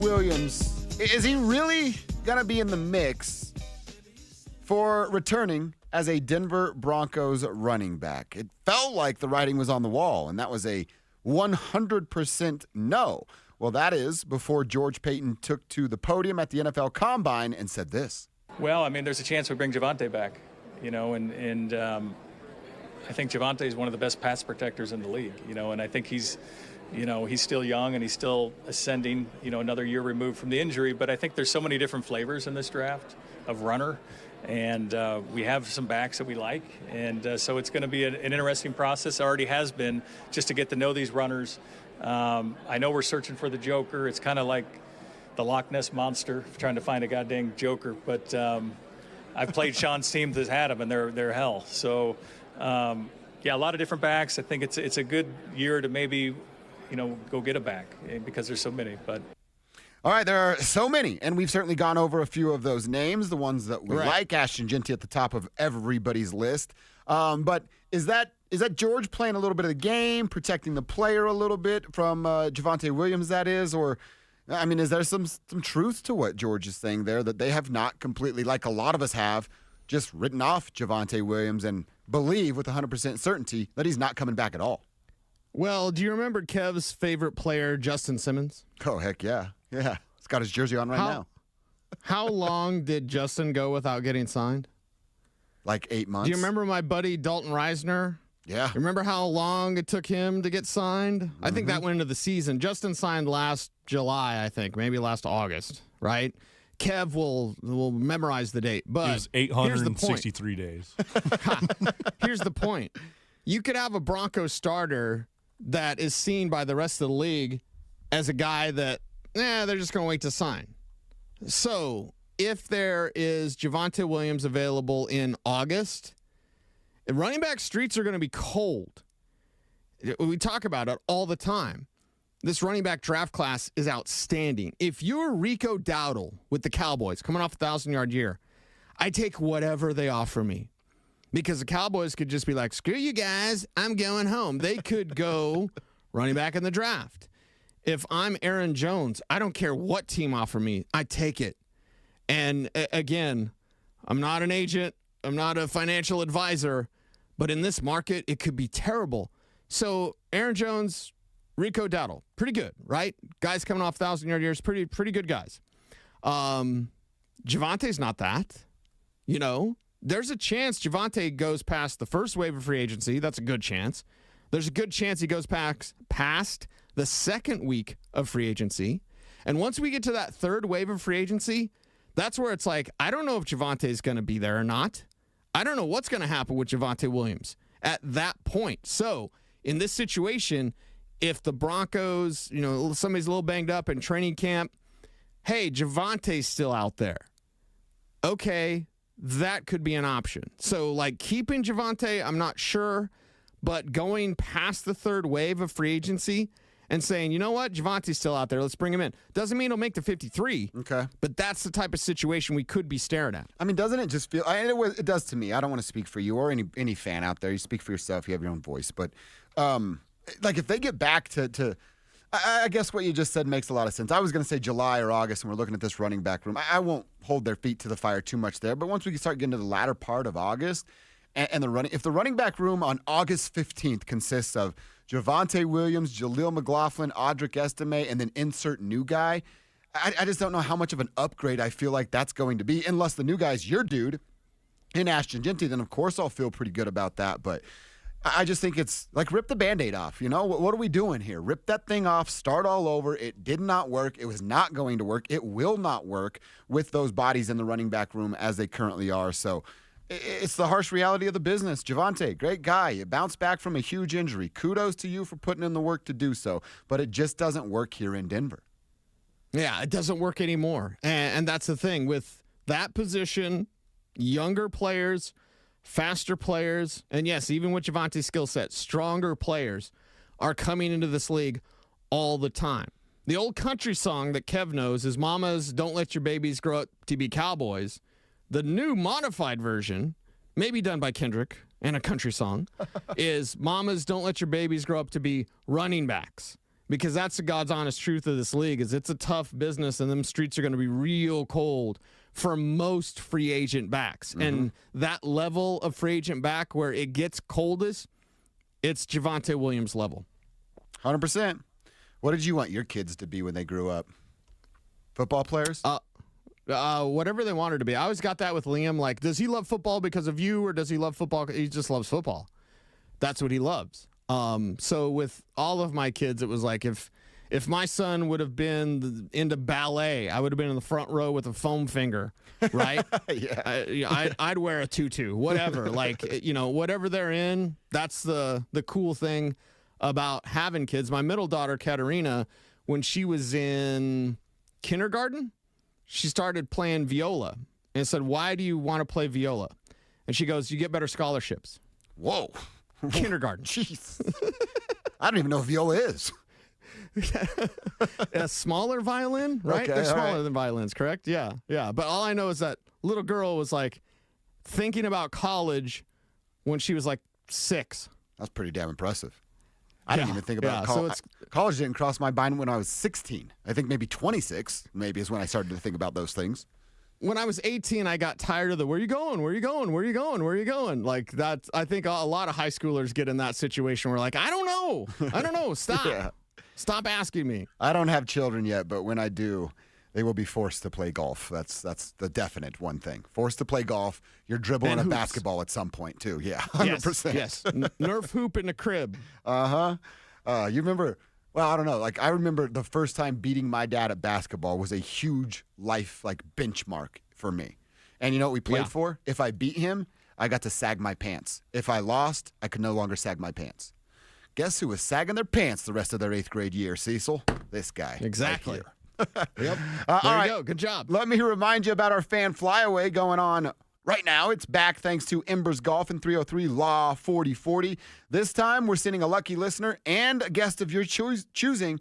Williams, is he really going to be in the mix for returning as a Denver Broncos running back? It felt like the writing was on the wall, and that was a 100% no. Well, that is before George Paton took to the podium at the NFL Combine and said this. Well, I mean, there's a chance we bring Javonte back, and I think Javonte is one of the best pass protectors in the league, and I think he's still young and he's still ascending, another year removed from the injury. But I think there's so many different flavors in this draft of runner, and we have some backs that we like. And so it's going to be an interesting process. It already has been, just to get to know these runners. I know we're searching for the Joker. It's kind of like the Loch Ness Monster, trying to find a goddamn Joker. But I've played Sean's teams that had them, and they're hell. So, yeah, a lot of different backs. I think it's a good year to maybe go get a back because there's so many. But all right, there are so many, and we've certainly gone over a few of those names, the ones that we like. Ashton Jeanty at the top of everybody's list. But is that George playing a little bit of the game, protecting the player a little bit from Javonte Williams, that is? Or, I mean, is there some truth to what George is saying there, that they have not completely, like a lot of us have, just written off Javonte Williams and believe with 100% certainty that he's not coming back at all? Well, do you remember Kev's favorite player, Justin Simmons? Oh, heck yeah. Yeah. He's got his jersey on now. How long did Justin go without getting signed? Like 8 months. Do you remember my buddy Dalton Reisner? Yeah. You remember how long it took him to get signed? Mm-hmm. I think that went into the season. Justin signed last July, I think, maybe last August, right? Kev will memorize the date. But it was 863 days. Here's the point. You could have a Broncos starter that is seen by the rest of the league as a guy that, they're just going to wait to sign. So if there is Javonte Williams available in August, running back streets are going to be cold. We talk about it all the time. This running back draft class is outstanding. If you're Rico Dowdle with the Cowboys coming off a 1,000-yard year, I take whatever they offer me. Because the Cowboys could just be like, screw you guys, I'm going home. They could go running back in the draft. If I'm Aaron Jones, I don't care what team offer me. I take it. And again, I'm not an agent. I'm not a financial advisor. But in this market, it could be terrible. So Aaron Jones, Rico Dowdle, pretty good, right? Guys coming off 1,000-yard years, pretty good guys. Javonte's not that, There's a chance Javonte goes past the first wave of free agency. That's a good chance. There's a good chance he goes past the second week of free agency. And once we get to that third wave of free agency, that's where it's like, I don't know if Javonte is going to be there or not. I don't know what's going to happen with Javonte Williams at that point. So in this situation, if the Broncos, somebody's a little banged up in training camp, hey, Javonte's still out there. Okay. That could be an option. So, keeping Javonte, I'm not sure, but going past the third wave of free agency and saying, you know what, Javonte's still out there, let's bring him in. Doesn't mean he'll make the 53. Okay. But that's the type of situation we could be staring at. I mean, doesn't it just feel, it does to me. I don't want to speak for you or any fan out there. You speak for yourself. You have your own voice. But, if they get back to I guess what you just said makes a lot of sense. I was going to say July or August, and we're looking at this running back room. I won't hold their feet to the fire too much there, but once we start getting to the latter part of August, and if the running back room on August 15th consists of Javonte Williams, Jaleel McLaughlin, Audric Estime, and then insert new guy, I just don't know how much of an upgrade I feel like that's going to be, unless the new guy's your dude in Ashton Jeanty, then of course I'll feel pretty good about that, but I just think it's like rip the Band-Aid off, What are we doing here? Rip that thing off, start all over. It did not work. It was not going to work. It will not work with those bodies in the running back room as they currently are. So it's the harsh reality of the business. Javonte, great guy. You bounced back from a huge injury. Kudos to you for putting in the work to do so. But it just doesn't work here in Denver. Yeah, it doesn't work anymore. And that's the thing. With that position, younger players, faster players, and yes, even with Javonte's skill set, stronger players are coming into this league all the time. The old country song that Kev knows is Mamas Don't Let Your Babies Grow Up to Be Cowboys. The new modified version, maybe done by Kendrick and a country song, is Mamas Don't Let Your Babies Grow Up to Be Running Backs. because that's the God's honest truth of this league. Is it's a tough business, and them streets are going to be real cold for most free agent backs. And that level of free agent back where it gets coldest, it's Javonte Williams level. 100%. What did you want your kids to be when they grew up? Football players? Whatever they wanted to be. I always got that with Liam. Like, does he love football because of you, or does he love football? He just loves football. That's what he loves. So with all of my kids, it was like if my son would have been into ballet, I would have been in the front row with a foam finger, right? Yeah. I'd wear a tutu, whatever. Like, whatever they're in, that's the cool thing about having kids. My middle daughter, Katerina, when she was in kindergarten, she started playing viola and said, "Why do you want to play viola?" And she goes, "You get better scholarships." Whoa. Kindergarten. Jeez. I don't even know what viola is. A smaller violin, right? Okay, They're smaller right. than violins, correct? Yeah. But all I know is that little girl was like thinking about college when she was like 6. That's pretty damn impressive. I didn't even think about so college. College didn't cross my mind when I was 16. I think maybe 26 maybe is when I started to think about those things. When I was 18, I got tired of the, where you going? Where you going? Where you going? Where you going? Like that. I think a lot of high schoolers get in that situation where like, I don't know. Stop. Yeah. Stop asking me. I don't have children yet, but when I do, they will be forced to play golf. That's the definite one thing. Forced to play golf. You're dribbling And a hoops. basketball at some point too. Yeah, 100%. Yes. Nerf hoop in the crib. You remember? Well, I don't know. Like I remember the first time beating my dad at basketball was a huge life benchmark for me. And you know what we played for? If I beat him, I got to sag my pants. If I lost, I could no longer sag my pants. Guess who was sagging their pants the rest of their 8th grade year, Cecil? This guy. Exactly. Right here. Yep. All There right. you go. Good job. Let me remind you about our fan flyaway going on right now. It's back thanks to Embers Golf and 303 Law 4040. This time, we're sending a lucky listener and a guest of your choosing